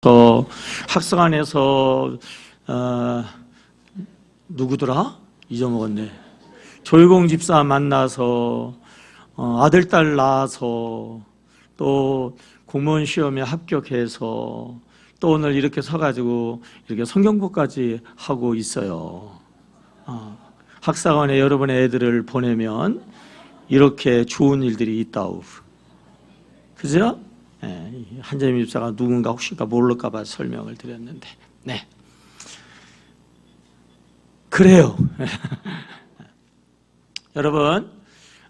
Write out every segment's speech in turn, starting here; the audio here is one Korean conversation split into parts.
또 학성 안에서 누구더라? 잊어먹었네. 조일공 집사 만나서 아들 딸 낳아서 또 공무원 시험에 합격해서 또 오늘 이렇게 서가지고 이렇게 성경부까지 하고 있어요. 학사관에 여러분의 애들을 보내면 이렇게 좋은 일들이 있다우. 그죠? 네, 한재민 집사가 누군가 혹시가 모를까봐 설명을 드렸는데, 네, 그래요. 여러분,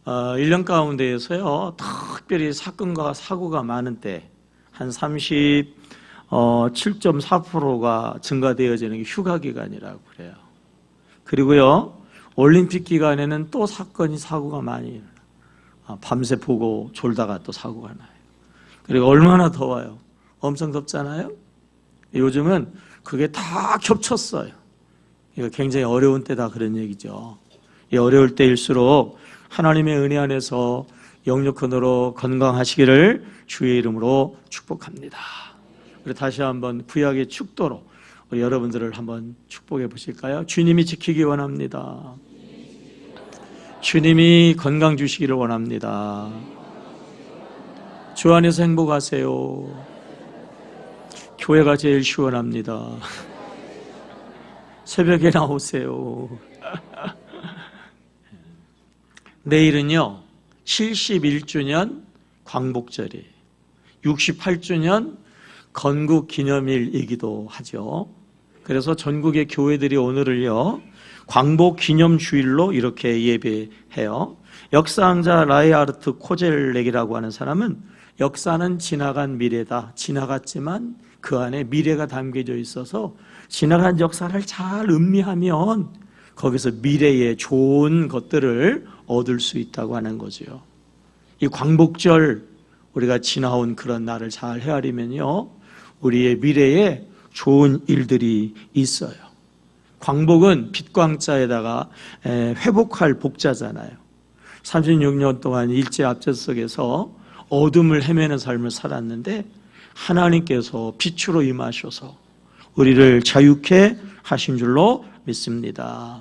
1년 가운데에서요, 특별히 사건과 사고가 많은 때, 한 37.4%가 증가되어지는 게 휴가 기간이라고 그래요. 그리고요, 올림픽 기간에는 또 사건이, 사고가 많이 일어나요. 밤새 보고 졸다가 또 사고가 나요. 그리고 얼마나 더워요. 엄청 덥잖아요. 요즘은 그게 다 겹쳤어요. 이거 굉장히 어려운 때다 그런 얘기죠. 이 어려울 때일수록 하나님의 은혜 안에서 영육근으로 건강하시기를 주의 이름으로 축복합니다. 우리 다시 한번 구약의 축도로 우리 여러분들을 한번 축복해 보실까요? 주님이 지키기 원합니다. 주님이 건강 주시기를 원합니다. 주 안에서 행복하세요. 교회가 제일 시원합니다. 새벽에 나오세요. 내일은요 71주년 광복절이 68주년 건국기념일이기도 하죠. 그래서 전국의 교회들이 오늘을요 광복기념주일로 이렇게 예배해요. 역사학자 라이하르트 코젤렉이라고 하는 사람은 역사는 지나간 미래다. 지나갔지만 그 안에 미래가 담겨져 있어서 지나간 역사를 잘 음미하면 거기서 미래의 좋은 것들을 얻을 수 있다고 하는 거죠. 이 광복절 우리가 지나온 그런 날을 잘 헤아리면요 우리의 미래에 좋은 일들이 있어요. 광복은 빛광자에다가 회복할 복자잖아요. 36년 동안 일제 압제 속에서 어둠을 헤매는 삶을 살았는데 하나님께서 빛으로 임하셔서 우리를 자유케 하신 줄로 믿습니다.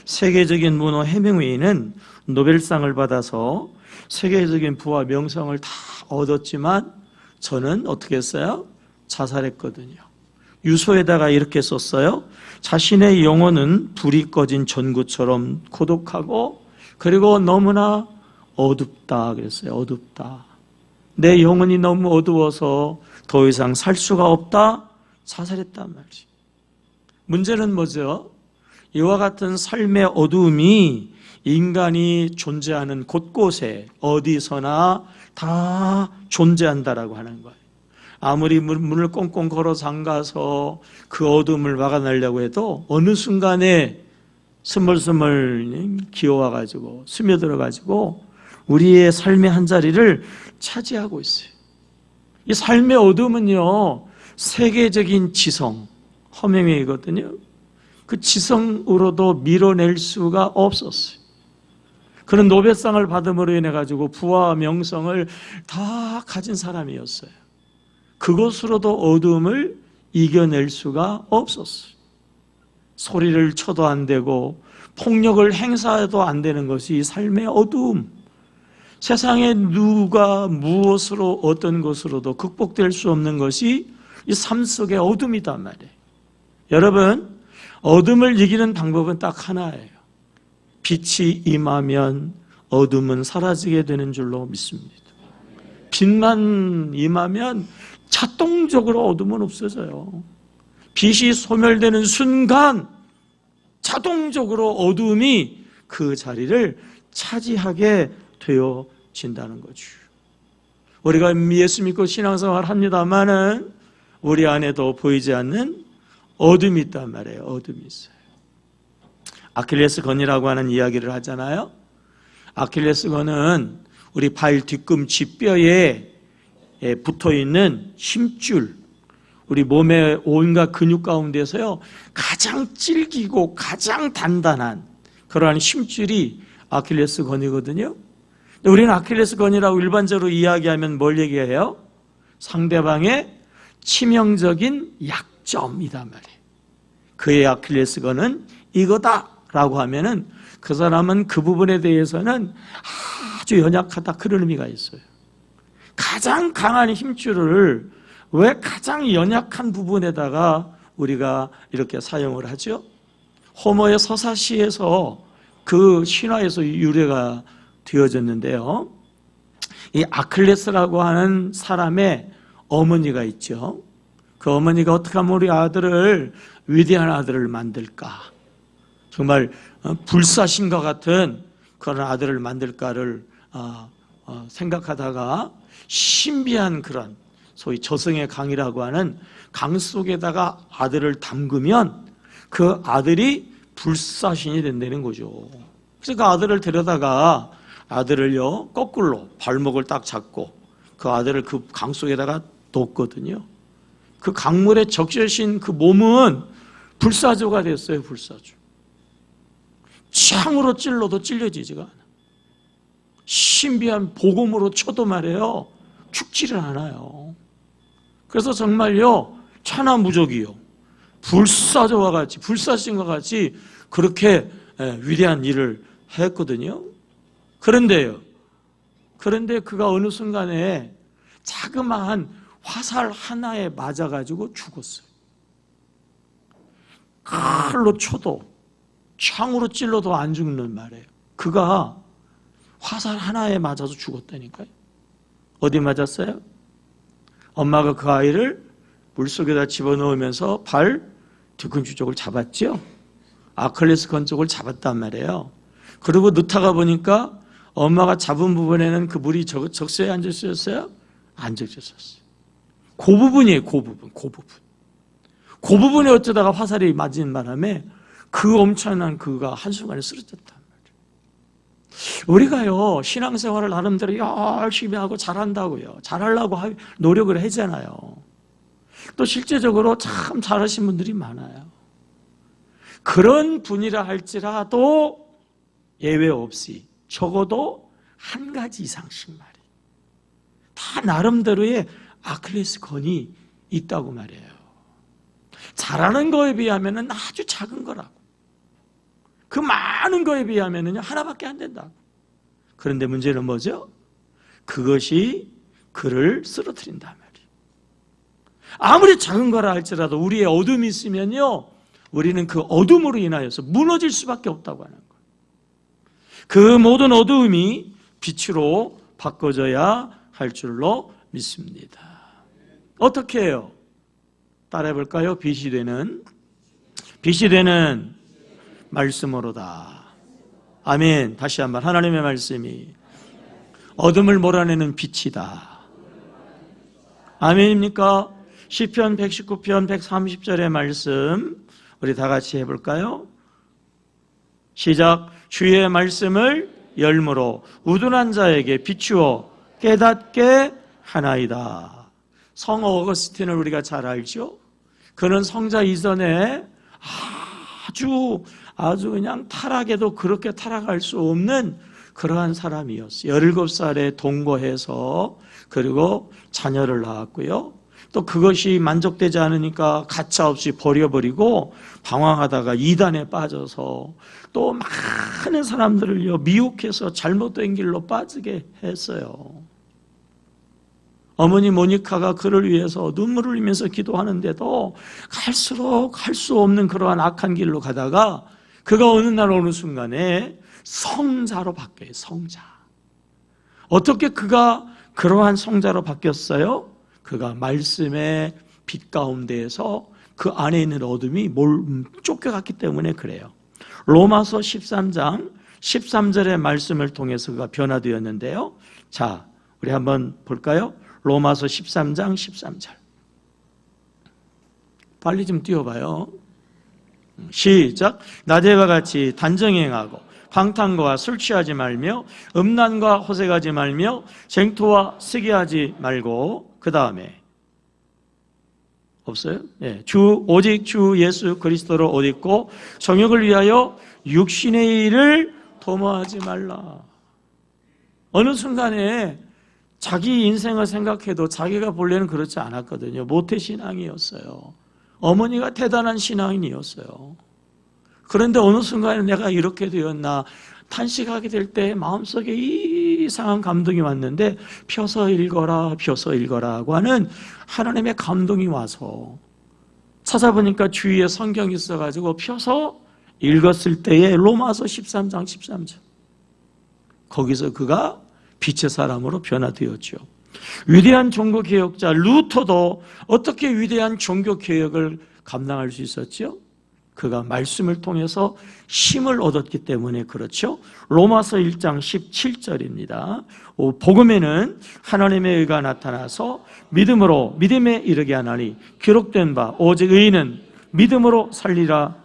세계적인 문호 해밍웨이는 노벨상을 받아서 세계적인 부와 명성을 다 얻었지만 저는 어떻게 했어요? 자살했거든요. 유서에다가 이렇게 썼어요. 자신의 영혼은 불이 꺼진 전구처럼 고독하고 그리고 너무나 어둡다 그랬어요. 어둡다. 내 영혼이 너무 어두워서 더 이상 살 수가 없다. 자살했단 말이죠. 문제는 뭐죠? 이와 같은 삶의 어두움이 인간이 존재하는 곳곳에 어디서나 다 존재한다라고 하는 거예요. 아무리 문을 꽁꽁 걸어 잠가서 그 어둠을 막아내려고 해도 어느 순간에 스멀스멀 기어와가지고 스며들어가지고 우리의 삶의 한 자리를 차지하고 있어요. 이 삶의 어둠은요 세계적인 지성 허밍웨이거든요. 그 지성으로도 밀어낼 수가 없었어요. 그는 노벨상을 받음으로 인해 가지고 부와 명성을 다 가진 사람이었어요. 그것으로도 어둠을 이겨낼 수가 없었어요. 소리를 쳐도 안 되고 폭력을 행사해도 안 되는 것이 삶의 어두움. 세상에 누가 무엇으로 어떤 것으로도 극복될 수 없는 것이 이 삶 속의 어둠이단 말이에요. 여러분, 어둠을 이기는 방법은 딱 하나예요. 빛이 임하면 어둠은 사라지게 되는 줄로 믿습니다. 빛만 임하면 자동적으로 어둠은 없어져요. 빛이 소멸되는 순간 자동적으로 어둠이 그 자리를 차지하게 되어진다는 거죠. 우리가 예수 믿고 신앙생활 합니다마는 우리 안에도 보이지 않는 어둠이 있단 말이에요. 어둠이 있어요. 아킬레스 건이라고 하는 이야기를 하잖아요. 아킬레스 건은 우리 발 뒤꿈치 뼈에 붙어있는 힘줄, 우리 몸의 온갖 근육 가운데서요 가장 질기고 가장 단단한 그러한 힘줄이 아킬레스 건이거든요. 우리는 아킬레스 건이라고 일반적으로 이야기하면 뭘 얘기해요? 상대방의 치명적인 약점이다 말이에요. 그의 아킬레스건은 이거다라고 하면은 그 사람은 그 부분에 대해서는 아주 연약하다, 그런 의미가 있어요. 가장 강한 힘줄을 왜 가장 연약한 부분에다가 우리가 이렇게 사용을 하죠? 호모의 서사시에서 그 신화에서 유래가 되어졌는데요. 이 아킬레스라고 하는 사람의 어머니가 있죠. 그 어머니가 어떻게 하면 우리 아들을, 위대한 아들을 만들까, 정말 불사신과 같은 그런 아들을 만들까를 생각하다가 신비한 그런 소위 저승의 강이라고 하는 강 속에다가 아들을 담그면 그 아들이 불사신이 된다는 거죠. 그래서 그 아들을 데려다가 아들을요 거꾸로 발목을 딱 잡고 그 아들을 그 강 속에다가 놓거든요. 그 강물에 적셔진 그 몸은 불사조가 됐어요. 불사조. 창으로 찔러도 찔려지지가 않아. 신비한 복음으로 쳐도 말이에요 죽지를 않아요. 그래서 정말요 천하무적이요 불사조와 같이, 불사신과 같이 그렇게 위대한 일을 했거든요. 그런데 그가 어느 순간에 자그마한 화살 하나에 맞아가지고 죽었어요. 칼로 쳐도 창으로 찔러도 안 죽는 말이에요. 그가 화살 하나에 맞아서 죽었다니까요. 어디 맞았어요? 엄마가 그 아이를 물속에다 집어넣으면서 발 뒤꿈치 쪽을 잡았죠. 아킬레스건 쪽을 잡았단 말이에요. 그리고 넣다가 보니까 엄마가 잡은 부분에는 그 물이 적셔에 안 적셔졌어요? 안 적셔졌어요. 그 부분이에요. 그 부분에 어쩌다가 화살이 맞은 바람에 그 엄청난 그가 한순간에 쓰러졌단 말이에요. 우리가요 신앙생활을 나름대로 열심히 하고 잘한다고요, 잘하려고 노력을 하잖아요. 또 실제적으로 참 잘하신 분들이 많아요. 그런 분이라 할지라도 예외 없이 적어도 한 가지 이상씩 말이에요. 다 나름대로의 아킬레스건이 있다고 말이에요. 잘하는 거에 비하면 아주 작은 거라고. 그 많은 거에 비하면 하나밖에 안 된다고. 그런데 문제는 뭐죠? 그것이 그를 쓰러뜨린단 말이에요. 아무리 작은 거라 할지라도 우리의 어둠이 있으면요 우리는 그 어둠으로 인하여서 무너질 수밖에 없다고 하는 거예요. 그 모든 어두움이 빛으로 바꿔져야 할 줄로 믿습니다. 어떻게 해요? 따라해 볼까요? 빛이 되는 말씀으로다. 아멘. 다시 한번 하나님의 말씀이 어둠을 몰아내는 빛이다. 아멘입니까? 시편 119편 130절의 말씀 우리 다 같이 해볼까요? 시작. 주의 말씀을 열무로 우둔한 자에게 비추어 깨닫게 하나이다. 성 어거스틴을 우리가 잘 알죠? 그는 성자 이전에 아주 그냥 타락해도 그렇게 타락할 수 없는 그러한 사람이었어요. 17살에 동거해서 그리고 자녀를 낳았고요. 또 그것이 만족되지 않으니까 가차없이 버려버리고 방황하다가 이단에 빠져서 또 많은 사람들을 미혹해서 잘못된 길로 빠지게 했어요. 어머니 모니카가 그를 위해서 눈물을 흘리면서 기도하는데도 갈수록 갈 수 없는 그러한 악한 길로 가다가 그가 어느 날 어느 순간에 성자로 바뀌어요. 성자. 어떻게 그가 그러한 성자로 바뀌었어요? 그가 말씀의 빛 가운데에서 그 안에 있는 어둠이 쫓겨갔기 때문에 그래요. 로마서 13장 13절의 말씀을 통해서 그가 변화되었는데요. 자, 우리 한번 볼까요? 로마서 13장 13절. 빨리 좀 띄워봐요. 시작. 낮에와 같이 단정행하고 방탕과 술 취하지 말며 음란과 호색하지 말며 쟁토와 시기하지 말고 그 다음에 없어요? 네. 오직 주 예수 그리스도로 옷 입고 정욕을 위하여 육신의 일을 도모하지 말라. 어느 순간에 자기 인생을 생각해도 자기가 본래는 그렇지 않았거든요. 모태신앙이었어요. 어머니가 대단한 신앙인이었어요. 그런데 어느 순간에 내가 이렇게 되었나 탄식하게 될 때 마음속에 이상한 감동이 왔는데 펴서 읽어라 하고 하는 하나님의 감동이 와서 찾아보니까 주위에 성경이 있어가지고 펴서 읽었을 때에 로마서 13장 13절 거기서 그가 빛의 사람으로 변화되었죠. 위대한 종교개혁자 루터도 어떻게 위대한 종교개혁을 감당할 수 있었죠? 그가 말씀을 통해서 힘을 얻었기 때문에 그렇죠. 로마서 1장 17절입니다. 복음에는 하나님의 의가 나타나서 믿음으로 믿음에 이르게 하나니 기록된 바 오직 의인은 믿음으로 살리라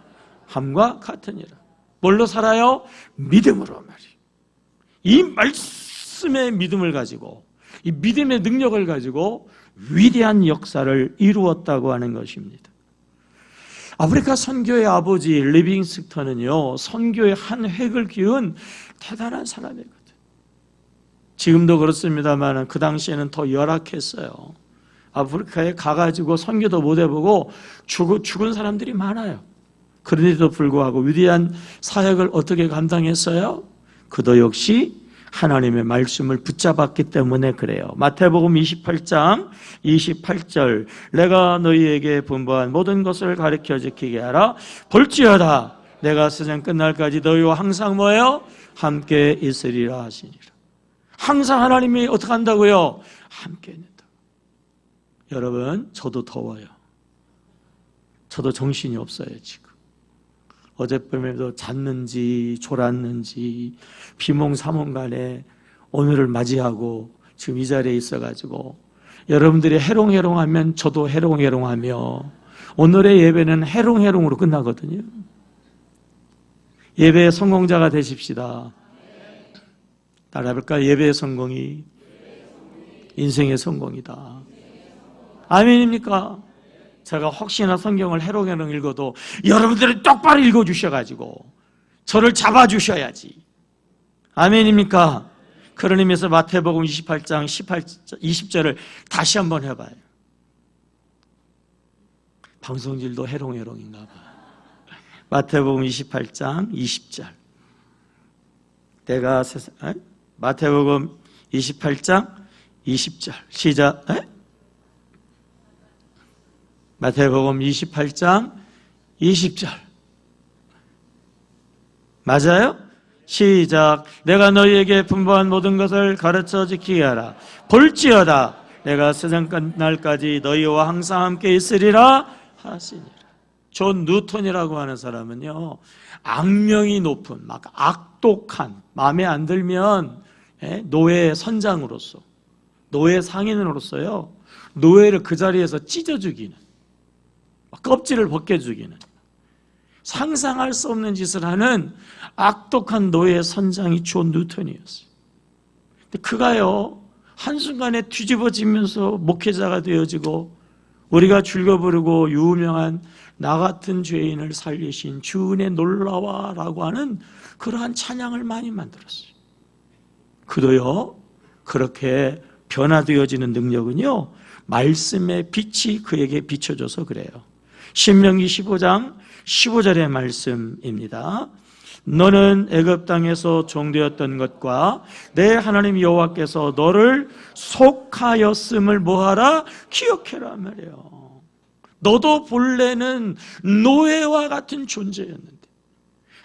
함과 같으니라. 뭘로 살아요? 믿음으로 말이에요. 이 말씀의 믿음을 가지고 이 믿음의 능력을 가지고 위대한 역사를 이루었다고 하는 것입니다. 아프리카 선교의 아버지 리빙스턴은요, 선교의 한 획을 그은 대단한 사람이거든. 지금도 그렇습니다만 그 당시에는 더 열악했어요. 아프리카에 가가지고 선교도 못 해보고 죽은 사람들이 많아요. 그런데도 불구하고 위대한 사역을 어떻게 감당했어요? 그도 역시 하나님의 말씀을 붙잡았기 때문에 그래요. 마태복음 28장 28절 내가 너희에게 분부한 모든 것을 가르쳐 지키게 하라. 볼지어다 내가 세상 끝날까지 너희와 항상 뭐예요? 함께 있으리라 하시니라. 항상 하나님이 어떻게 한다고요? 함께 있는다. 여러분 저도 더워요. 저도 정신이 없어요 지금. 어젯밤에도 잤는지 졸았는지 비몽사몽간에 오늘을 맞이하고 지금 이 자리에 있어가지고 여러분들이 해롱해롱하면 저도 해롱해롱하며 오늘의 예배는 해롱해롱으로 끝나거든요. 예배의 성공자가 되십시다. 따라해볼까요? 예배의 성공이 인생의 성공이다. 아멘입니까? 제가 혹시나 성경을 해롱해롱 읽어도 여러분들이 똑바로 읽어주셔가지고 저를 잡아주셔야지. 아멘입니까? 그런 의미에서 마태복음 28장 20절을 다시 한번 해봐요. 방송질도 해롱해롱인가 봐. 마태복음 28장 20절 마태복음 28장 20절 시작. 마태복음 28장 20절 맞아요? 시작. 내가 너희에게 분부한 모든 것을 가르쳐 지키게 하라. 볼지어다 내가 세상 끝날까지 너희와 항상 함께 있으리라 하시니라. 존 뉴턴이라고 하는 사람은요, 악명이 높은 막 악독한 마음에 안 들면 노예 선장으로서 노예 상인으로서요 노예를 그 자리에서 찢어 죽이는 껍질을 벗겨 죽이는 상상할 수 없는 짓을 하는 악독한 노예 선장이 존 뉴턴이었어요. 근데 그가요 한순간에 뒤집어지면서 목회자가 되어지고 우리가 즐겨 부르고 유명한 나 같은 죄인을 살리신 주 은혜 놀라와라고 하는 그러한 찬양을 많이 만들었어요. 그도요 그렇게 변화되어지는 능력은요 말씀의 빛이 그에게 비춰져서 그래요. 신명기 15장 15절의 말씀입니다. 너는 애굽 땅에서 종되었던 것과 내 하나님 여호와께서 너를 속하였음을 뭐하라? 기억해라 말이에요. 너도 본래는 노예와 같은 존재였는데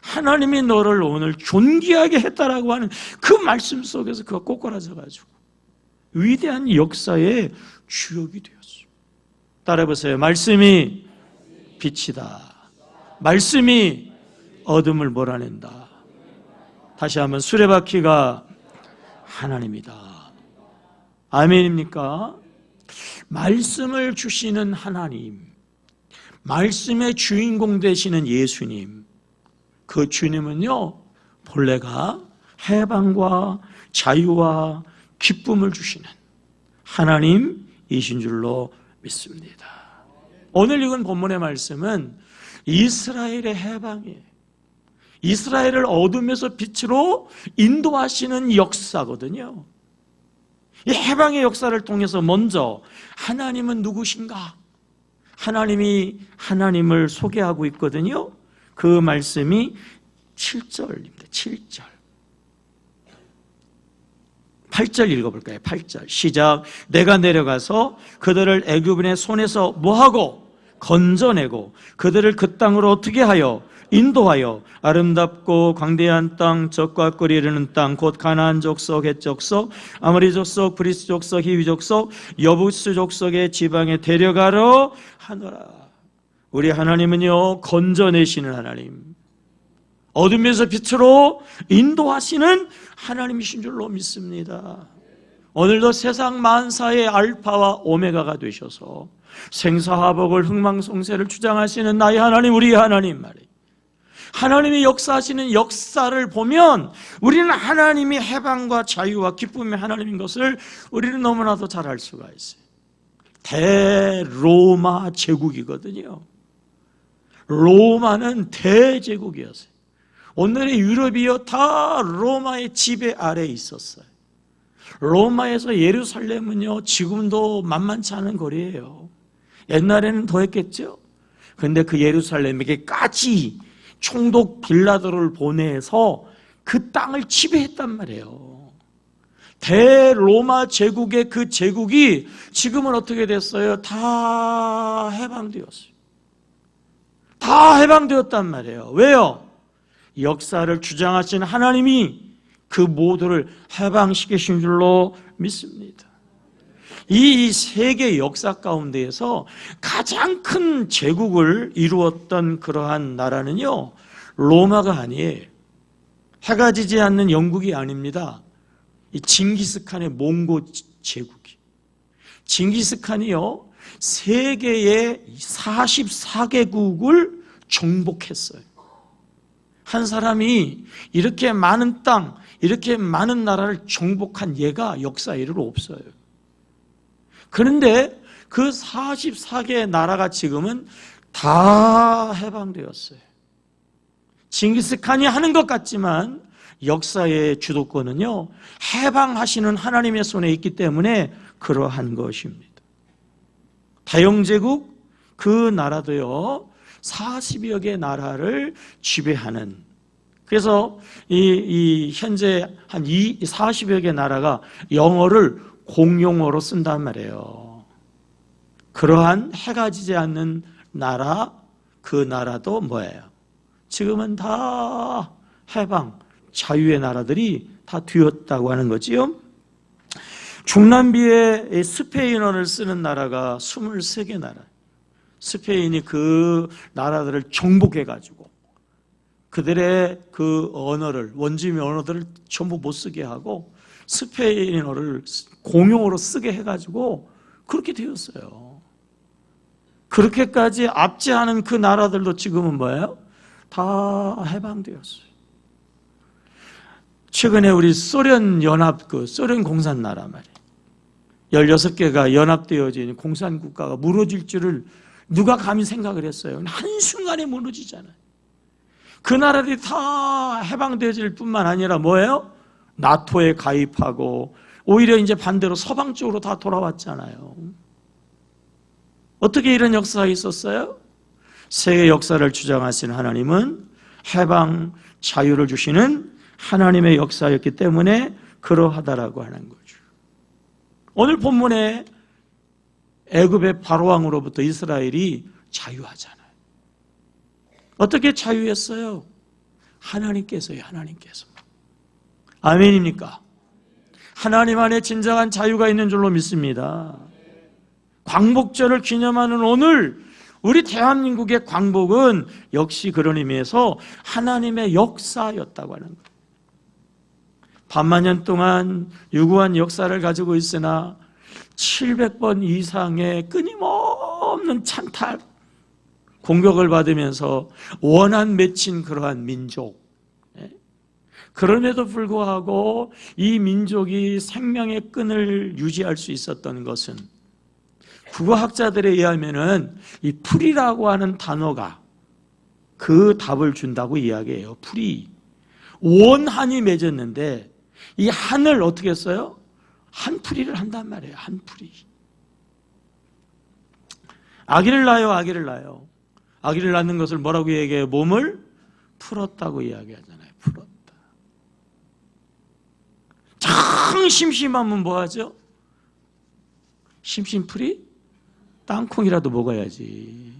하나님이 너를 오늘 존귀하게 했다라고 하는 그 말씀 속에서 그가 꼬꾸라져가지고 위대한 역사의 주역이 되었어요. 따라해보세요. 말씀이 빛이다. 말씀이 어둠을 몰아낸다. 다시 한번 수레바퀴가 하나님이다. 아멘입니까? 말씀을 주시는 하나님, 말씀의 주인공 되시는 예수님, 그 주님은요 본래가 해방과 자유와 기쁨을 주시는 하나님이신 줄로 믿습니다. 오늘 읽은 본문의 말씀은 이스라엘의 해방이에요. 이스라엘을 어둠에서 빛으로 인도하시는 역사거든요. 이 해방의 역사를 통해서 먼저 하나님은 누구신가? 하나님이 하나님을 소개하고 있거든요. 그 말씀이 7절입니다. 7절. 8절 읽어볼까요? 8절 시작. 내가 내려가서 그들을 애굽인의 손에서 뭐하고? 건져내고 그들을 그 땅으로 어떻게 하여? 인도하여 아름답고 광대한 땅, 젖과 꿀이 흐르는 땅, 곧 가나안 족속, 헷 족속, 아모리 족속, 브리스 족속, 히위 족속, 여부스 족속의 지방에 데려가러 하노라. 우리 하나님은요, 건져내시는 하나님, 어둠에서 빛으로 인도하시는 하나님이신 줄로 믿습니다. 오늘도 세상 만사의 알파와 오메가가 되셔서 생사화복을 흥망성쇠를 주장하시는 나의 하나님, 우리 하나님 말이에요. 하나님이 역사하시는 역사를 보면 우리는 하나님이 해방과 자유와 기쁨의 하나님인 것을 우리는 너무나도 잘 알 수가 있어요. 대로마 제국이거든요. 로마는 대제국이었어요. 오늘의 유럽이요 다 로마의 지배 아래에 있었어요. 로마에서 예루살렘은요 지금도 만만치 않은 거리예요. 옛날에는 더 했겠죠. 그런데 그 예루살렘에게까지 총독 빌라도를 보내서 그 땅을 지배했단 말이에요. 대로마 제국의 그 제국이 지금은 어떻게 됐어요? 다 해방되었어요. 다 해방되었단 말이에요. 왜요? 역사를 주장하신 하나님이 그 모두를 해방시키신 줄로 믿습니다. 이 세계 역사 가운데에서 가장 큰 제국을 이루었던 그러한 나라는요, 로마가 아니에요. 해가 지지 않는 영국이 아닙니다. 이 징기스칸의 몽고 제국이. 징기스칸이요, 세계의 44개국을 정복했어요. 한 사람이 이렇게 많은 땅, 이렇게 많은 나라를 정복한 예가 역사 이래로 없어요. 그런데 그 44개의 나라가 지금은 다 해방되었어요. 징기스칸이 하는 것 같지만 역사의 주도권은요, 해방하시는 하나님의 손에 있기 때문에 그러한 것입니다. 다영제국 그 나라도요 40여 개 나라를 지배하는, 그래서 이 현재 한 40여 개 나라가 영어를 공용어로 쓴단 말이에요. 그러한 해가 지지 않는 나라, 그 나라도 뭐예요? 지금은 다 해방, 자유의 나라들이 다 되었다고 하는 거지요. 중남미의 스페인어를 쓰는 나라가 23개 나라. 스페인이 그 나라들을 정복해가지고 그들의 그 언어를, 원주민 언어들을 전부 못 쓰게 하고 스페인어를 공용어로 쓰게 해가지고 그렇게 되었어요. 그렇게까지 압제하는 그 나라들도 지금은 뭐예요? 다 해방되었어요. 최근에 우리 소련 연합, 소련 공산나라 말이에요. 16개가 연합되어진 공산국가가 무너질 줄을 누가 감히 생각을 했어요? 한순간에 무너지잖아요. 그 나라들이 다 해방되어질 뿐만 아니라 뭐예요? 나토에 가입하고 오히려 이제 반대로 서방 쪽으로 다 돌아왔잖아요. 어떻게 이런 역사가 있었어요? 세계 역사를 주장하신 하나님은 해방, 자유를 주시는 하나님의 역사였기 때문에 그러하다라고 하는 거죠. 오늘 본문에 애굽의 바로왕으로부터 이스라엘이 자유하잖아요. 어떻게 자유했어요? 하나님께서요, 하나님께서. 아멘입니까? 하나님 안에 진정한 자유가 있는 줄로 믿습니다. 광복절을 기념하는 오늘 우리 대한민국의 광복은 역시 그런 의미에서 하나님의 역사였다고 하는 거예요. 반만년 동안 유구한 역사를 가지고 있으나 700번 이상의 끊임없는 찬탈, 공격을 받으면서 원한 맺힌 그러한 민족, 그럼에도 불구하고 이 민족이 생명의 끈을 유지할 수 있었던 것은 국어학자들에 의하면은 이 풀이라고 하는 단어가 그 답을 준다고 이야기해요. 풀이. 원한이 맺었는데 이 한을 어떻게 써요? 한풀이를 한단 말이에요. 한풀이. 아기를 낳아요. 아기를 낳아요. 아기를 낳는 것을 뭐라고 얘기해요? 몸을 풀었다고 이야기하잖아요. 풀었다. 참 심심하면 뭐하죠? 심심풀이? 땅콩이라도 먹어야지.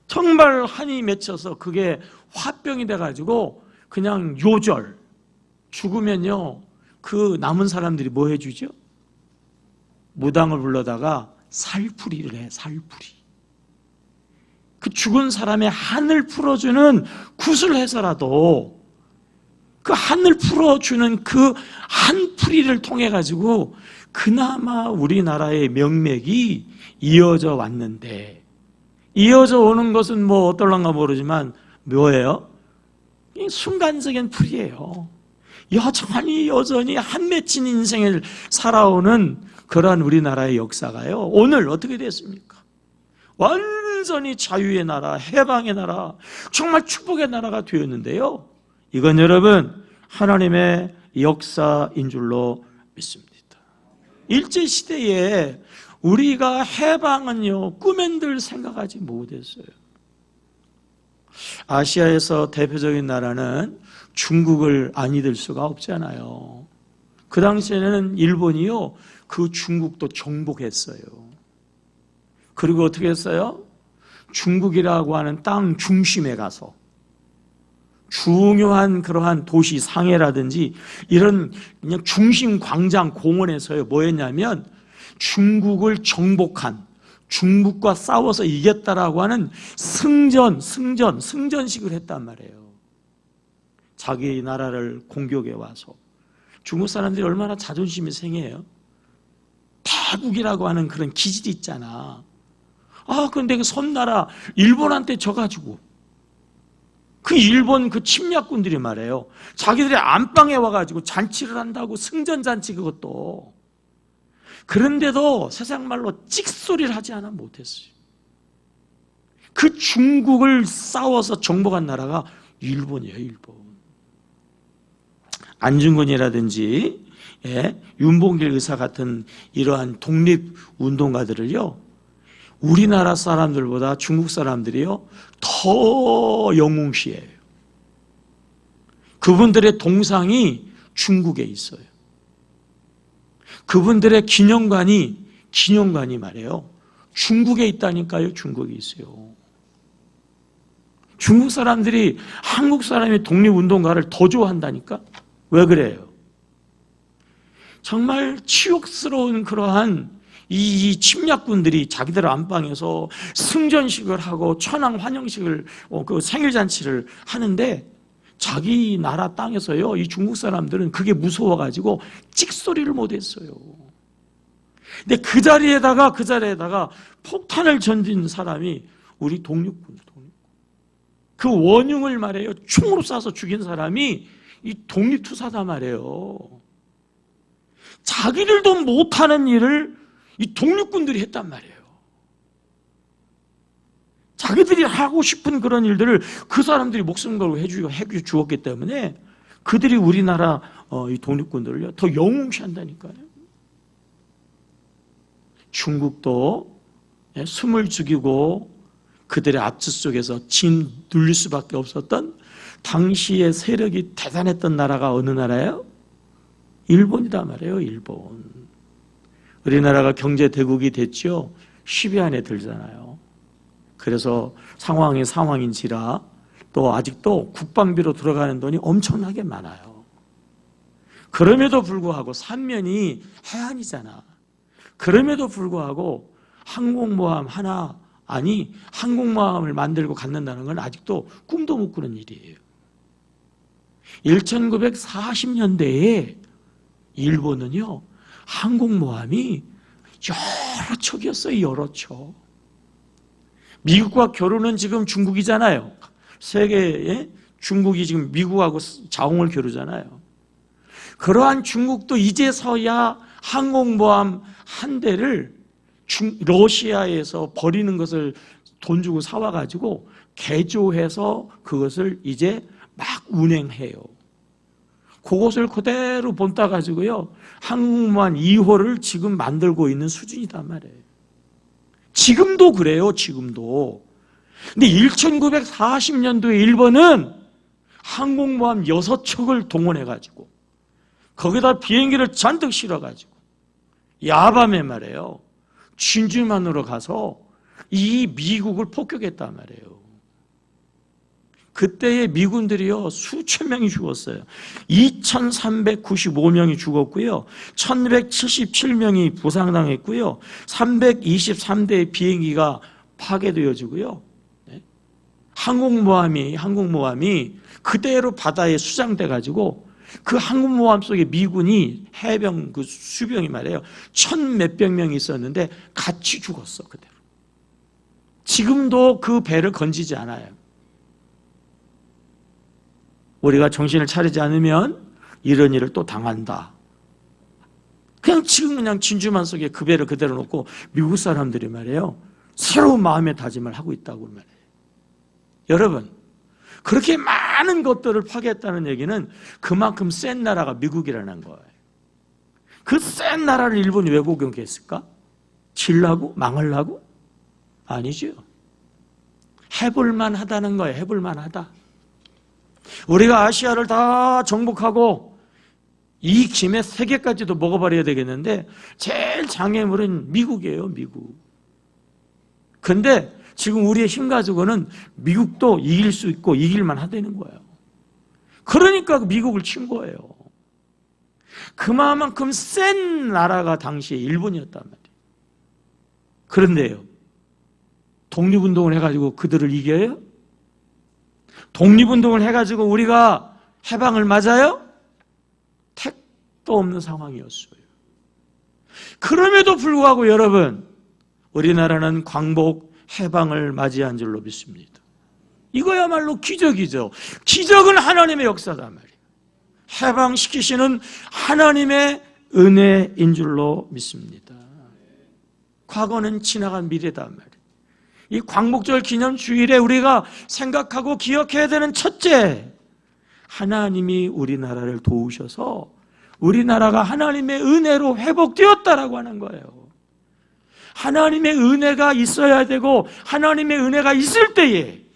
정말 한이 맺혀서 그게 화병이 돼가지고 그냥 요절 죽으면요, 그 남은 사람들이 뭐 해주죠? 무당을 불러다가 살풀이를 해. 살풀이. 그 죽은 사람의 한을 풀어주는 굿을 해서라도 그 한을 풀어주는 그 한풀이를 통해 가지고 그나마 우리나라의 명맥이 이어져 왔는데, 이어져 오는 것은 뭐 어떨란가 모르지만 뭐예요? 순간적인 풀이에요. 여전히 한 맺힌 인생을 살아오는 그러한 우리나라의 역사가요, 오늘 어떻게 됐습니까? 완전히 자유의 나라, 해방의 나라, 정말 축복의 나라가 되었는데요, 이건 여러분 하나님의 역사인 줄로 믿습니다. 일제시대에 우리가 해방은요, 꿈엔들 생각하지 못했어요. 아시아에서 대표적인 나라는 중국을 안 잊을 수가 없잖아요. 그 당시에는 일본이요, 그 중국도 정복했어요. 그리고 어떻게 했어요? 중국이라고 하는 땅 중심에 가서 중요한 그러한 도시 상해라든지 이런 그냥 중심 광장 공원에서요, 뭐 했냐면 중국을 정복한, 중국과 싸워서 이겼다라고 하는 승전식을 했단 말이에요. 자기 나라를 공격해 와서. 중국 사람들이 얼마나 자존심이 생해요. 대국이라고 하는 그런 기질이 있잖아. 그런데 그 섬나라 일본한테 져가지고 그 일본 그 침략군들이 말해요, 자기들의 안방에 와가지고 잔치를 한다고, 승전잔치 그것도. 그런데도 세상 말로 찍소리를 하지 않아 못했어요. 그 중국을 싸워서 정복한 나라가 일본이에요. 일본. 안중근이라든지 윤봉길 의사 같은 이러한 독립운동가들을요, 우리나라 사람들보다 중국 사람들이요 더 영웅시해요. 그분들의 동상이 중국에 있어요. 그분들의 기념관이 말이에요, 중국에 있다니까요. 중국에 있어요. 중국 사람들이 한국 사람의 독립운동가를 더 좋아한다니까? 왜 그래요? 정말 치욕스러운 그러한 이 침략군들이 자기들 안방에서 승전식을 하고 천황 환영식을, 그 생일잔치를 하는데 자기 나라 땅에서요, 이 중국 사람들은 그게 무서워가지고 찍소리를 못했어요. 근데 그 자리에다가 폭탄을 던진 사람이 우리 독립군. 그 원흉을 말해요, 총으로 쏴서 죽인 사람이 이 독립투사다 말이에요. 자기들도 못하는 일을 이 독립군들이 했단 말이에요. 자기들이 하고 싶은 그런 일들을 그 사람들이 목숨 걸고 해주 주었기 때문에 그들이 우리나라 이 독립군들을요 더 영웅시한다니까요. 중국도 숨을 죽이고 그들의 압제 속에서 진 눌릴 수밖에 없었던 당시의 세력이 대단했던 나라가 어느 나라예요? 일본이다 말이에요. 일본. 우리나라가 경제 대국이 됐죠. 10위 안에 들잖아요. 그래서 상황인지라 또 아직도 국방비로 들어가는 돈이 엄청나게 많아요. 그럼에도 불구하고 삼면이 해안이잖아. 그럼에도 불구하고 항공모함 하나, 아니 항공모함을 만들고 갖는다는 건 아직도 꿈도 못 꾸는 일이에요. 1940년대에 일본은요 항공모함이 여러 척이었어요. 여러 척. 미국과 교류는 지금 중국이잖아요. 세계에 중국이 지금 미국하고 자웅을 겨루잖아요. 그러한 중국도 이제서야 항공모함 한 대를 러시아에서 버리는 것을 돈 주고 사와가지고 개조해서 그것을 이제 막 운행해요. 그것을 그대로 본따 가지고요, 항공모함 2호를 지금 만들고 있는 수준이단 말이에요. 지금도 그래요, 지금도. 근데 1940년도에 일본은 항공모함 6척을 동원해가지고 거기다 비행기를 잔뜩 실어가지고 야밤에 말이에요, 진주만으로 가서 이 미국을 폭격했단 말이에요. 그때의 미군들이요, 수천 명이 죽었어요. 2395명이 죽었고요, 1177명이 부상당했고요, 323대의 비행기가 파괴되어지고요, 항공모함이 그대로 바다에 수장돼 가지고 그 항공모함 속에 미군이 해병 그 수병이 말이에요, 1000몇백 명이 있었는데 같이 죽었어, 그대로. 지금도 그 배를 건지지 않아요. 우리가 정신을 차리지 않으면 이런 일을 또 당한다. 그냥 지금 그냥 진주만 속에 그 배를 그대로 놓고 미국 사람들이 말이에요, 새로운 마음의 다짐을 하고 있다고 말이에요. 여러분, 그렇게 많은 것들을 파괴했다는 얘기는 그만큼 센 나라가 미국이라는 거예요. 그 센 나라를 일본이 왜 공격했을까? 질라고? 망하려고? 아니죠. 해볼만 하다는 거예요. 해볼만 하다. 우리가 아시아를 다 정복하고 이 김에 세계까지도 먹어버려야 되겠는데 제일 장애물은 미국이에요, 미국. 근데 지금 우리의 힘 가지고는 미국도 이길 수 있고 이길만 하다는 거예요. 그러니까 미국을 친 거예요. 그만큼 센 나라가 당시에 일본이었단 말이에요. 그런데요, 독립운동을 해가지고 그들을 이겨요? 독립운동을 해가지고 우리가 해방을 맞아요? 택도 없는 상황이었어요. 그럼에도 불구하고 여러분, 우리나라는 광복 해방을 맞이한 줄로 믿습니다. 이거야말로 기적이죠. 기적은 하나님의 역사단 말이에요. 해방시키시는 하나님의 은혜인 줄로 믿습니다. 과거는 지나간 미래단 말이에요. 이 광복절 기념 주일에 우리가 생각하고 기억해야 되는 첫째, 하나님이 우리나라를 도우셔서 우리나라가 하나님의 은혜로 회복되었다라고 하는 거예요. 하나님의 은혜가 있어야 되고 하나님의 은혜가 있을 때에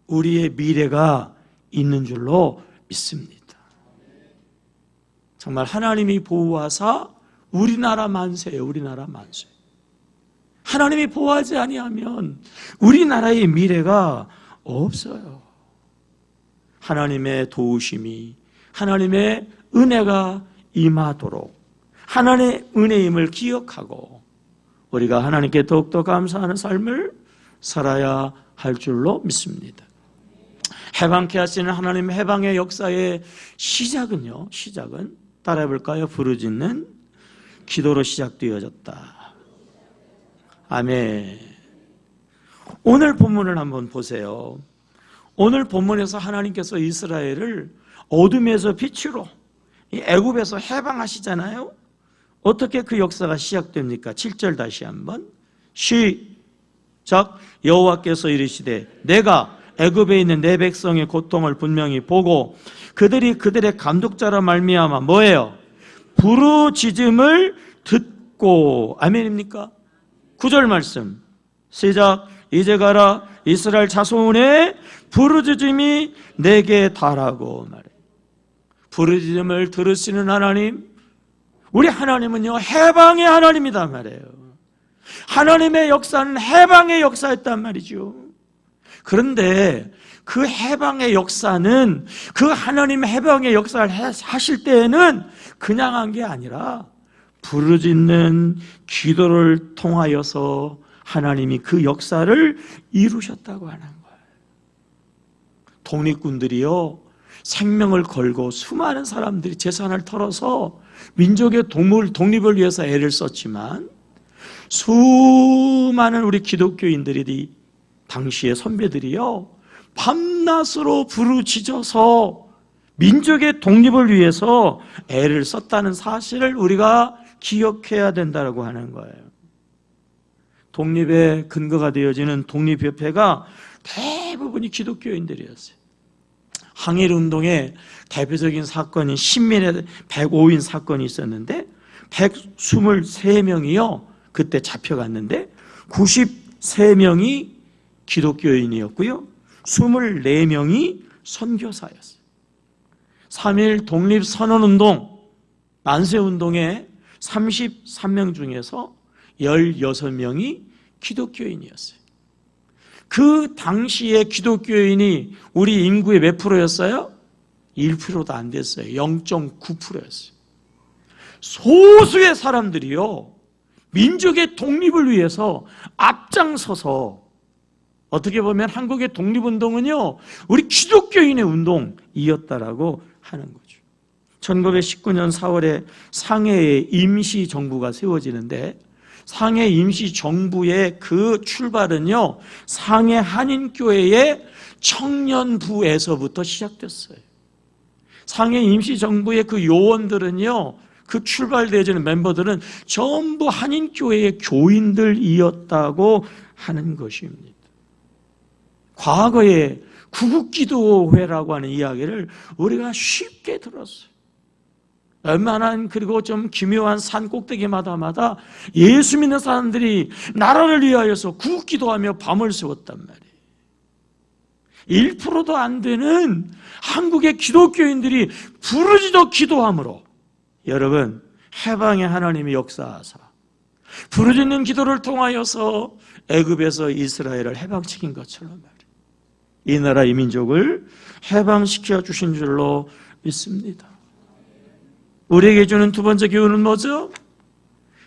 우리의 미래가 있는 줄로 믿습니다. 정말 하나님이 보호하사 우리나라 만세예요. 우리나라 만세. 하나님이 보호하지 아니하면 우리나라의 미래가 없어요. 하나님의 도우심이, 하나님의 은혜가 임하도록 하나님의 은혜임을 기억하고 우리가 하나님께 더욱더 감사하는 삶을 살아야 할 줄로 믿습니다. 해방케 하시는 하나님의 해방의 역사의 시작은 따라해볼까요? 부르짖는 기도로 시작되어졌다. 아멘. 오늘 본문을 한번 보세요. 오늘 본문에서 하나님께서 이스라엘을 어둠에서 빛으로, 애굽에서 해방하시잖아요. 어떻게 그 역사가 시작됩니까? 7절 다시 한번 시작. 여호와께서 이르시되 내가 애굽에 있는 내 백성의 고통을 분명히 보고 그들이 그들의 감독자라 말미암아 뭐예요? 부르짖음을 듣고. 아멘입니까? 9절 말씀 시작. 이제 가라 이스라엘 자손의 부르짖음이 내게 달하고 말해. 부르짖음을 들으시는 하나님, 우리 하나님은요 해방의 하나님이다 말이에요. 하나님의 역사는 해방의 역사였단 말이죠. 그런데 그 해방의 역사는, 그 하나님의 해방의 역사를 하실 때에는 그냥 한 게 아니라 부르짖는 기도를 통하여서 하나님이 그 역사를 이루셨다고 하는 거예요. 독립군들이요 생명을 걸고 수많은 사람들이 재산을 털어서 민족의 독립을 위해서 애를 썼지만 수많은 우리 기독교인들이, 당시의 선배들이요 밤낮으로 부르짖어서 민족의 독립을 위해서 애를 썼다는 사실을 우리가 기억해야 된다고 하는 거예요. 독립의 근거가 되어지는 독립협회가 대부분이 기독교인들이었어요. 항일운동의 대표적인 사건인 신민의 105인 사건이 있었는데 123명이요 그때 잡혀갔는데 93명이 기독교인이었고요 24명이 선교사였어요. 3.1 독립선언운동 만세운동의 33명 중에서 16명이 기독교인이었어요. 그 당시에 기독교인이 우리 인구의 몇 프로였어요? 1%도 안 됐어요. 0.9%였어요. 소수의 사람들이요 민족의 독립을 위해서 앞장서서 어떻게 보면 한국의 독립운동은요 우리 기독교인의 운동이었다라고 하는 거죠. 1919년 4월에 상해에 임시정부가 세워지는데 상해 임시정부의 그 출발은요 상해 한인교회의 청년부에서부터 시작됐어요. 상해 임시정부의 그 요원들은요 그 출발되어지는 멤버들은 전부 한인교회의 교인들이었다고 하는 것입니다. 과거에 구국기도회라고 하는 이야기를 우리가 쉽게 들었어요. 웬만한 그리고 좀 기묘한 산 꼭대기마다 예수 믿는 사람들이 나라를 위하여서 구국기도하며 밤을 새웠단 말이에요. 1%도 안 되는 한국의 기독교인들이 부르짖어 기도함으로 여러분 해방의 하나님이 역사하사 부르짖는 기도를 통하여서 애굽에서 이스라엘을 해방시킨 것처럼 말이에요. 이 나라 이 민족을 해방시켜 주신 줄로 믿습니다. 우리에게 주는 두 번째 교훈은 뭐죠?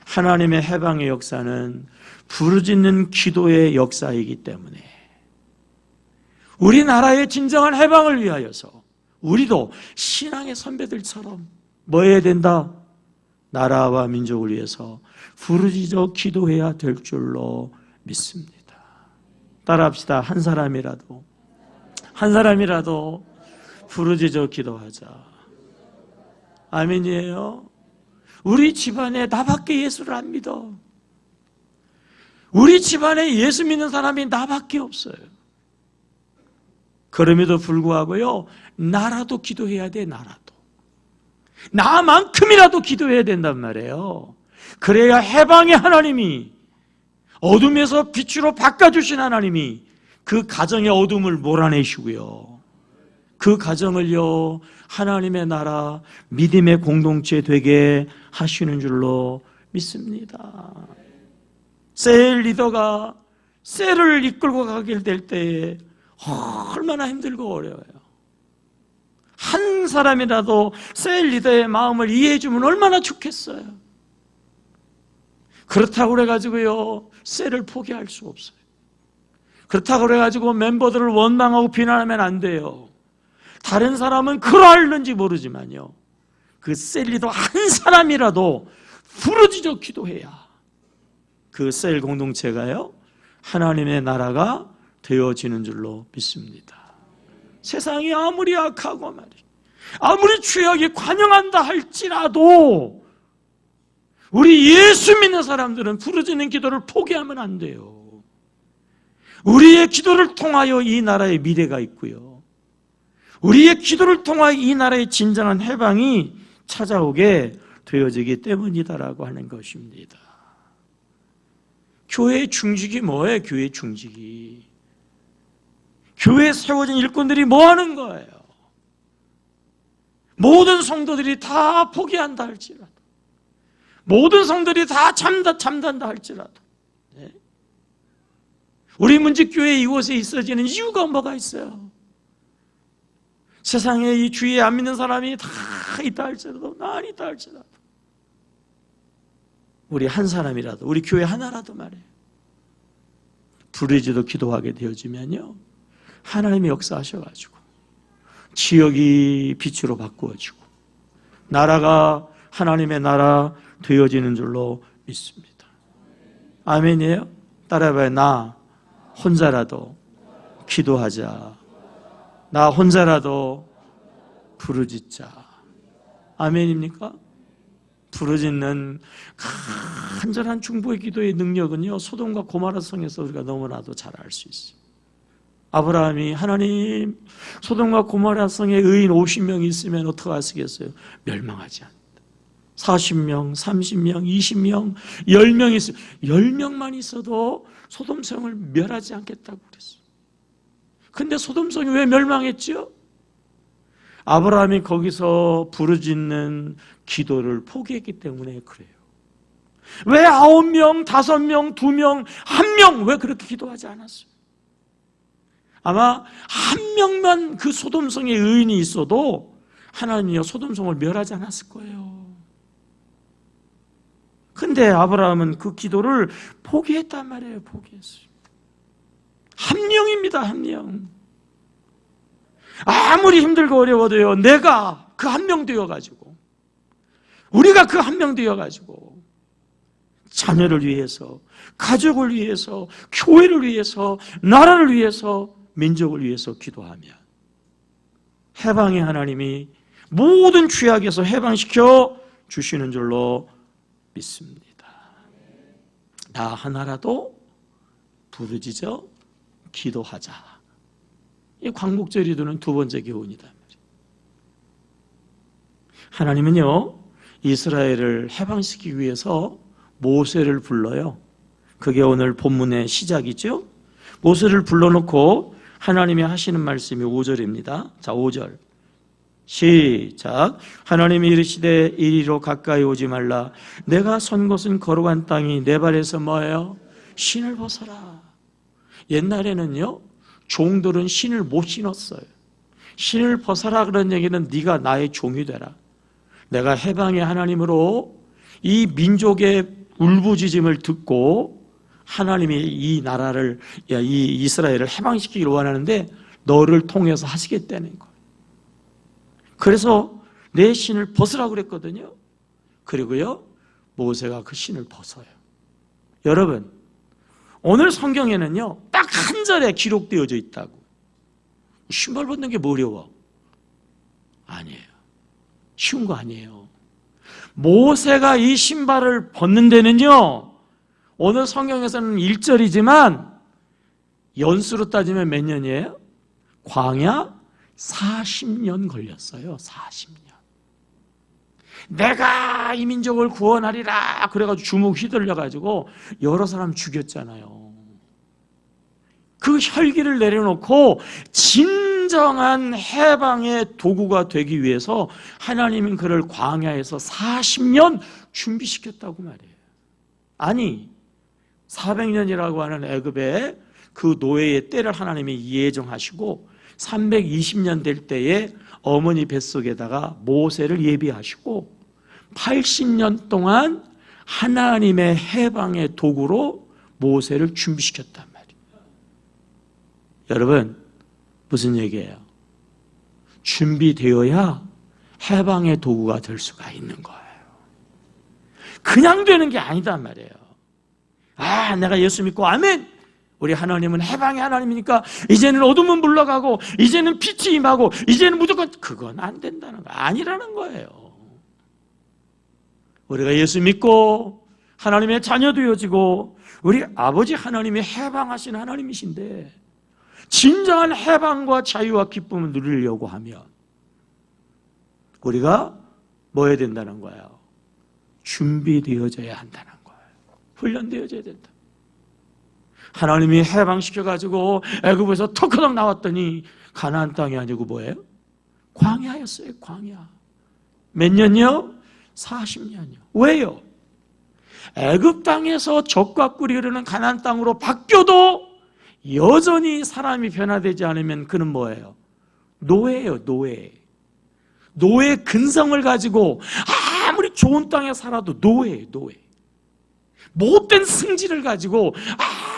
하나님의 해방의 역사는 부르짖는 기도의 역사이기 때문에 우리나라의 진정한 해방을 위하여서 우리도 신앙의 선배들처럼 뭐 해야 된다? 나라와 민족을 위해서 부르짖어 기도해야 될 줄로 믿습니다. 따라합시다. 한 사람이라도 부르짖어 기도하자. 아멘이에요. 우리 집안에 나밖에 예수를 안 믿어. 우리 집안에 예수 믿는 사람이 나밖에 없어요. 그럼에도 불구하고요 나라도 기도해야 돼. 나만큼이라도 기도해야 된단 말이에요. 그래야 해방의 하나님이 어둠에서 빛으로 바꿔주신 하나님이 그 가정의 어둠을 몰아내시고요 그 가정을요 하나님의 나라 믿음의 공동체 되게 하시는 줄로 믿습니다. 셀 리더가 셀을 이끌고 가게 될 때에 얼마나 힘들고 어려워요. 한 사람이라도 셀 리더의 마음을 이해해 주면 얼마나 좋겠어요. 그렇다고 그래가지고요 셀을 포기할 수 없어요. 그렇다고 그래가지고 멤버들을 원망하고 비난하면 안 돼요. 다른 사람은 그러할는지 모르지만요 그 셀 리더 한 사람이라도 부르짖어 기도해야 그 셀 공동체가요 하나님의 나라가 되어지는 줄로 믿습니다. 세상이 아무리 악하고 말이에요 아무리 죄악이 관영한다 할지라도 우리 예수 믿는 사람들은 부르짖는 기도를 포기하면 안 돼요. 우리의 기도를 통하여 이 나라의 미래가 있고요 우리의 기도를 통하여 이 나라의 진정한 해방이 찾아오게 되어지기 때문이다라고 하는 것입니다. 교회의 중직이 뭐예요? 교회의 중직이 교회에 세워진 일꾼들이 뭐 하는 거예요? 모든 성도들이 다 포기한다 할지라도 모든 성도들이 다 잠단다 할지라도 우리 문직교회 이곳에 있어지는 이유가 뭐가 있어요? 세상에 이 주위에 안 믿는 사람이 다 있다 할지라도 난 있다 할지라도 우리 한 사람이라도 우리 교회 하나라도 말이에요 부르짖어 기도하게 되어지면요 하나님이 역사하셔가지고 지역이 빛으로 바꾸어지고 나라가 하나님의 나라 되어지는 줄로 믿습니다. 아멘이에요? 따라해봐요. 나 혼자라도 기도하자. 나 혼자라도 부르짖자. 아멘입니까? 부르짖는 간절한 중보의 기도의 능력은요 소돔과 고모라 성에서 우리가 너무나도 잘 알 수 있어요. 아브라함이 하나님 소돔과 고모라 성에 의인 50명 있으면 어떡하시겠어요? 멸망하지 않는다. 40명, 30명, 20명, 10명 있어요. 10명만 있어도 소돔성을 멸하지 않겠다고 그랬어요. 근데 소돔성이 왜 멸망했죠? 아브라함이 거기서 부르짖는 기도를 포기했기 때문에 그래요. 왜 9명, 5명, 2명, 1명 왜 그렇게 기도하지 않았어요? 아마 한 명만 그 소돔성에 의인이 있어도 하나님이여 소돔성을 멸하지 않았을 거예요. 근데 아브라함은 그 기도를 포기했단 말이에요. 포기했어요. 한 명입니다. 한 명. 아무리 힘들고 어려워도요, 내가 그 한 명 되어가지고, 우리가 그 한 명 되어가지고 자녀를 위해서, 가족을 위해서, 교회를 위해서, 나라를 위해서, 민족을 위해서 기도하면 해방의 하나님이 모든 죄악에서 해방시켜 주시는 줄로 믿습니다. 나 하나라도 부르짖어 기도하자. 이 광복절이 두는 두 번째 교훈이다. 하나님은요, 이스라엘을 해방시키기 위해서 모세를 불러요. 그게 오늘 본문의 시작이죠. 모세를 불러놓고 하나님이 하시는 말씀이 5절입니다. 자, 5절 시작. 하나님이 이르시되 이리로 가까이 오지 말라. 내가 선 곳은 거룩한 땅이 내 발에서 뭐예요? 신을 벗어라. 옛날에는요, 종들은 신을 못 신었어요. 신을 벗어라 그런 얘기는 네가 나의 종이 되라. 내가 해방의 하나님으로 이 민족의 울부짖음을 듣고 하나님이 이 나라를, 이 이스라엘을 해방시키기를 원하는데 너를 통해서 하시겠다는 거예요. 그래서 내 신을 벗으라고 그랬거든요. 그리고요, 모세가 그 신을 벗어요. 여러분, 오늘 성경에는요, 딱 한 절에 기록되어져 있다고. 신발 벗는 게 뭐 어려워? 아니에요. 쉬운 거 아니에요. 모세가 이 신발을 벗는 데는요, 오늘 성경에서는 1절이지만 연수로 따지면 몇 년이에요? 광야 40년 걸렸어요. 40년. 내가 이 민족을 구원하리라 그래가지고 주먹 휘둘려가지고 여러 사람 죽였잖아요. 그 혈기를 내려놓고 진정한 해방의 도구가 되기 위해서 하나님은 그를 광야에서 40년 준비시켰다고 말이에요. 아니, 400년이라고 하는 애굽의 그 노예의 때를 하나님이 예정하시고 320년 될 때에 어머니 뱃속에다가 모세를 예비하시고 80년 동안 하나님의 해방의 도구로 모세를 준비시켰단 말이에요. 여러분, 무슨 얘기예요? 준비되어야 해방의 도구가 될 수가 있는 거예요. 그냥 되는 게 아니단 말이에요. 아, 내가 예수 믿고 아멘! 우리 하나님은 해방의 하나님이니까 이제는 어둠은 물러가고 이제는 빛이 임하고 이제는 무조건, 그건 안 된다는 거 아니라는 거예요. 우리가 예수 믿고 하나님의 자녀 되어지고 우리 아버지 하나님이 해방하신 하나님이신데 진정한 해방과 자유와 기쁨을 누리려고 하면 우리가 뭐 해야 된다는 거예요? 준비되어져야 한다는 거예요. 훈련되어져야 된다. 하나님이 해방시켜가지고 애굽에서 턱커덕 나왔더니 가나안 땅이 아니고 뭐예요? 광야였어요. 광야. 몇 년이요? 40년이요. 왜요? 애굽 땅에서 적과 꿀이 흐르는 가나안 땅으로 바뀌어도 여전히 사람이 변화되지 않으면 그는 뭐예요? 노예예요. 노예. 노예 근성을 가지고 아무리 좋은 땅에 살아도 노예예요. 노예. 못된 승질을 가지고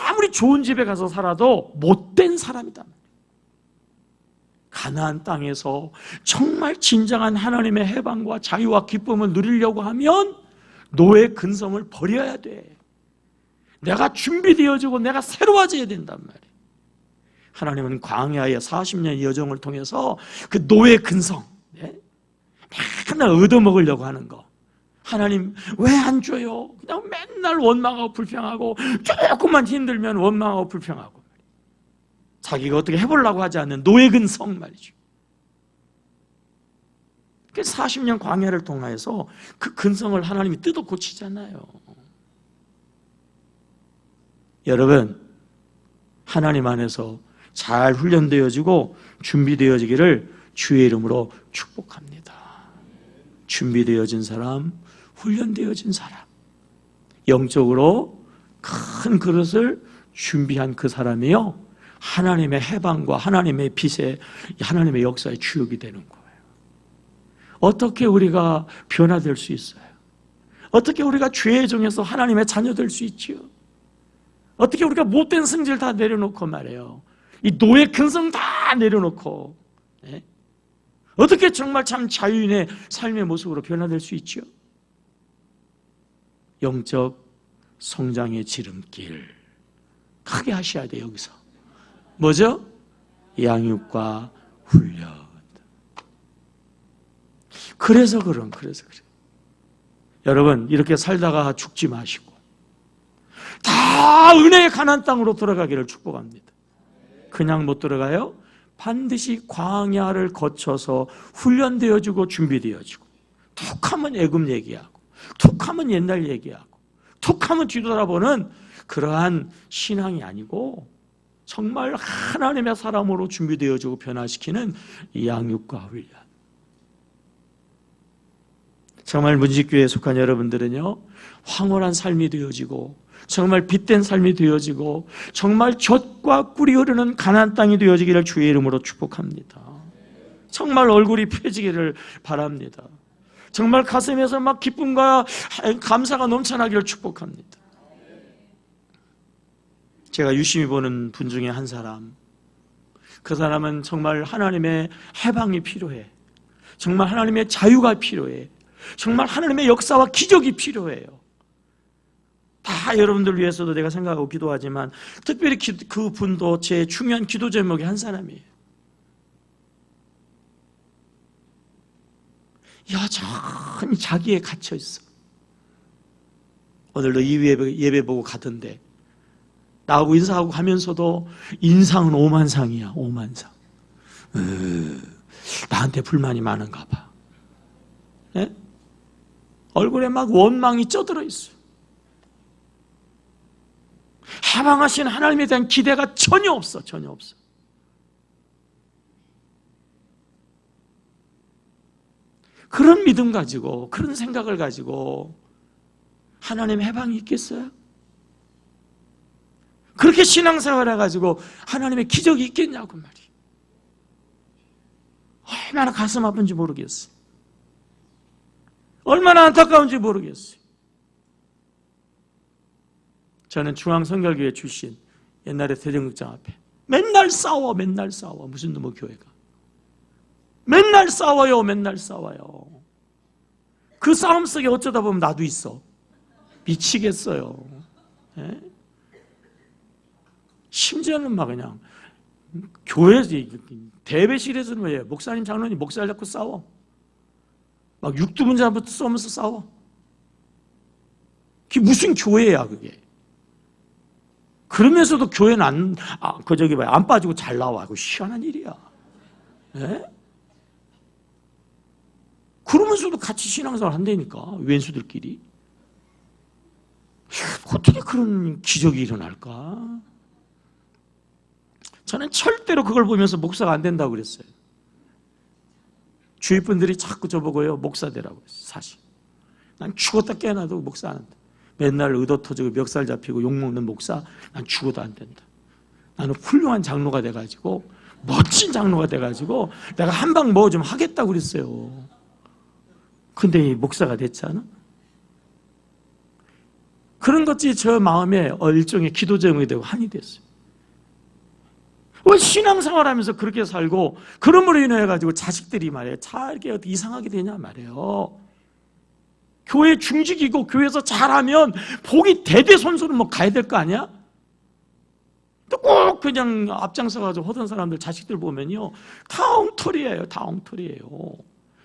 아무리 좋은 집에 가서 살아도 못된 사람이다. 가나안 땅에서 정말 진정한 하나님의 해방과 자유와 기쁨을 누리려고 하면 노예 근성을 버려야 돼. 내가 준비되어지고 내가 새로워져야 된단 말이에요. 하나님은 광야의 40년 여정을 통해서 그 노예 근성, 맨날 얻어먹으려고 하는 거, 하나님 왜 안 줘요? 그냥 맨날 원망하고 불평하고 조금만 힘들면 원망하고 불평하고 자기가 어떻게 해보려고 하지 않는 노예근성 말이죠. 40년 광야를 통해서 그 근성을 하나님이 뜯어 고치잖아요. 여러분, 하나님 안에서 잘 훈련되어지고 준비되어지기를 주의 이름으로 축복합니다. 준비되어진 사람, 훈련되어진 사람, 영적으로 큰 그릇을 준비한 그 사람이요, 하나님의 해방과 하나님의 빛에, 하나님의 역사의 주역이 되는 거예요. 어떻게 우리가 변화될 수 있어요? 어떻게 우리가 죄의 종에서 하나님의 자녀 될 수 있지요? 어떻게 우리가 못된 성질 다 내려놓고 말이에요, 이 노예 근성 다 내려놓고, 네? 어떻게 정말 참 자유인의 삶의 모습으로 변화될 수 있죠? 영적 성장의 지름길 크게 하셔야 돼요. 여기서 뭐죠? 양육과 훈련. 그래서 그래. 여러분, 이렇게 살다가 죽지 마시고 다 은혜의 가나안 땅으로 들어가기를 축복합니다. 그냥 못 들어가요? 반드시 광야를 거쳐서 훈련되어지고 준비되어지고, 툭하면 애굽 얘기하고, 툭하면 옛날 얘기하고, 툭하면 뒤돌아보는 그러한 신앙이 아니고 정말 하나님의 사람으로 준비되어지고 변화시키는 양육과 훈련. 정말 문지교회에 속한 여러분들은요, 황홀한 삶이 되어지고 정말 빛된 삶이 되어지고 정말 젖과 꿀이 흐르는 가나안 땅이 되어지기를 주의 이름으로 축복합니다. 정말 얼굴이 펴지기를 바랍니다. 정말 가슴에서 막 기쁨과 감사가 넘쳐나기를 축복합니다. 제가 유심히 보는 분 중에 한 사람, 그 사람은 정말 하나님의 해방이 필요해, 정말 하나님의 자유가 필요해, 정말 하나님의 역사와 기적이 필요해요. 다 여러분들 위해서도 내가 생각하고 기도하지만 특별히 그 분도 제 중요한 기도 제목의 한 사람이에요. 여전히 자기에 갇혀 있어. 오늘도 이 예배 보고 가던데 나하고 인사하고 가면서도 인상은 오만상이야. 오만상. 나한테 불만이 많은가 봐. 네? 얼굴에 막 원망이 쪄들어 있어요. 해방하신 하나님에 대한 기대가 전혀 없어. 그런 믿음 가지고, 그런 생각을 가지고 하나님의 해방이 있겠어요? 그렇게 신앙생활 해가지고 하나님의 기적이 있겠냐고 말이에요. 얼마나 가슴 아픈지 모르겠어요. 얼마나 안타까운지 모르겠어요. 저는 중앙성결교회 출신, 옛날에 대전극장 앞에 맨날 싸워. 무슨 놈의 교회가 맨날 싸워요. 그 싸움 속에 어쩌다 보면 나도 있어. 미치겠어요. 네? 심지어는 막 그냥 교회 대배실에서는 왜 목사님 장로님 목사를 잡고 싸워. 막 육두문자부터 싸우면서 싸워. 그게 무슨 교회야 그게. 그러면서도 교회는 안 빠지고 잘 나와. 그거 희한한 일이야. 네? 그러면서도 같이 신앙생활 한다니까, 왼수들끼리. 어떻게 그런 기적이 일어날까? 저는 절대로 그걸 보면서 목사가 안 된다고 그랬어요. 주위 분들이 자꾸 저보고요, 목사 되라고 했어요. 사실 난 죽었다 깨어나도 목사 안 한다. 맨날 의도 터지고 멱살 잡히고 욕먹는 목사, 난 죽어도 안 된다. 나는 훌륭한 장로가 돼가지고, 멋진 장로가 돼가지고 내가 한 방 뭐 좀 하겠다고 그랬어요. 근데 목사가 됐잖아. 그런 것이 저 마음에 일종의 기도 제목이 되고 한이 됐어요. 왜 신앙생활하면서 그렇게 살고 그럼으로 인해 가지고 자식들이 말이에요, 다 이렇게 어떻게 이상하게 되냐 말이에요. 교회 중직이고 교회에서 잘하면 복이 대대손손 뭐 가야 될 거 아니야? 또 꼭 그냥 앞장서가지고 하던 사람들 자식들 보면요, 다 엉터리예요.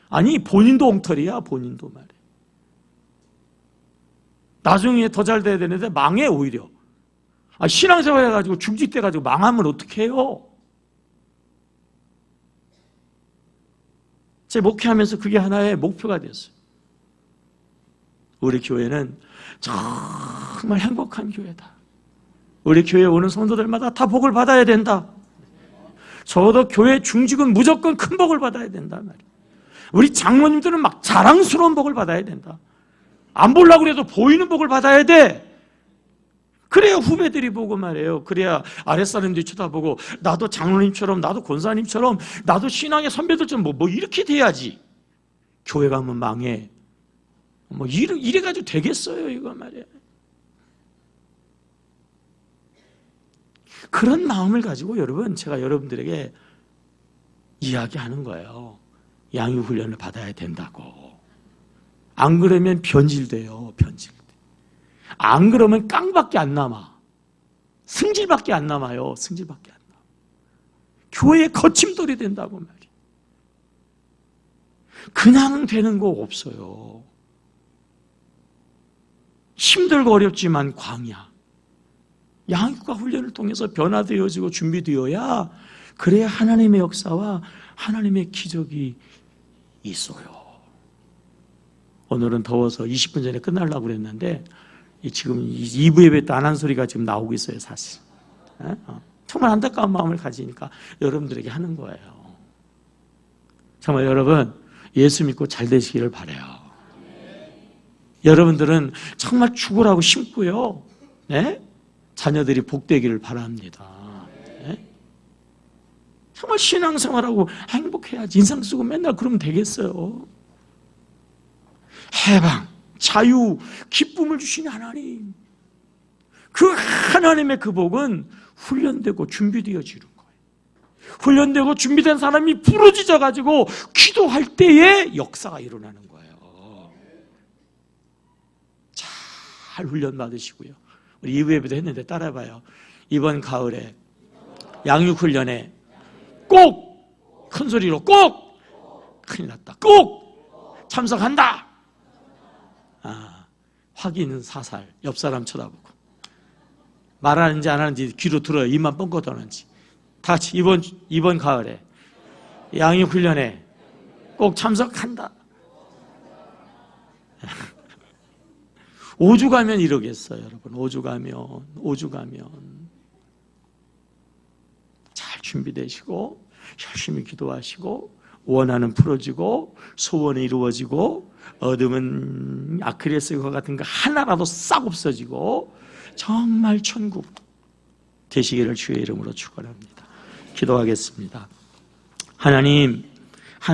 아니 본인도 엉터리야. 본인도 말이에요. 나중에 더 잘 돼야 되는데 망해 오히려. 신앙생활 해가지고 중직돼가지고 망하면 어떡해요? 제 목회하면서 그게 하나의 목표가 됐어요. 우리 교회는 정말 행복한 교회다. 우리 교회에 오는 성도들마다 다 복을 받아야 된다. 적어도 교회 중직은 무조건 큰 복을 받아야 된다 말이에요. 우리 장로님들은 막 자랑스러운 복을 받아야 된다. 안 보려고 해도 보이는 복을 받아야 돼. 그래야 후배들이 보고 말이에요. 그래야 아랫사람들이 쳐다보고 나도 장로님처럼, 나도 권사님처럼, 나도 신앙의 선배들처럼 뭐 이렇게 돼야지. 교회 가면 망해. 뭐 이래가지고 되겠어요 이거 말이에요. 그런 마음을 가지고 여러분, 제가 여러분들에게 이야기하는 거예요. 양육훈련을 받아야 된다고. 안 그러면 변질돼요. 변질돼. 안 그러면 깡밖에 안 남아. 승질밖에 안 남아요. 승질밖에 안 남아. 교회의 거침돌이 된다고 말이에요. 그냥 되는 거 없어요. 힘들고 어렵지만 광야. 양육과 훈련을 통해서 변화되어지고 준비되어야, 그래야 하나님의 역사와 하나님의 기적이 있어요. 오늘은 더워서 20분 전에 끝나려고 그랬는데 지금 2부 예배 때 안 한 소리가 지금 나오고 있어요 사실. 정말 안타까운 마음을 가지니까 여러분들에게 하는 거예요. 정말 여러분 예수 믿고 잘 되시기를 바라요. 여러분들은 정말 죽으라고 심고요. 네? 자녀들이 복되기를 바랍니다. 네? 정말 신앙생활하고 행복해야지. 인상 쓰고 맨날 그러면 되겠어요. 해방, 자유, 기쁨을 주신 하나님, 그 하나님의 그 복은 훈련되고 준비되어지는 거예요. 훈련되고 준비된 사람이 부러지져 가지고 기도할 때에 역사가 일어나는 거예요. 잘 훈련 받으시고요. 우리 2부 예배도 했는데 따라해봐요. 이번 가을에 양육훈련에 꼭 큰 소리로 꼭, 큰일 났다, 꼭 참석한다. 확인 사살, 옆 사람 쳐다보고 말하는지 안 하는지 귀로 들어요. 입만 뻥긋 하는지. 다 같이 이번 가을에 양육훈련에 꼭 참석한다. 5주 가면 이러겠어요 여러분. 5주 가면 잘 준비되시고 열심히 기도하시고 원하는 풀어지고 소원이 이루어지고 어둠은 아크릴레스건 같은 거 하나라도 싹 없어지고 정말 천국 되시기를 주의 이름으로 축원합니다. 기도하겠습니다. 하나님,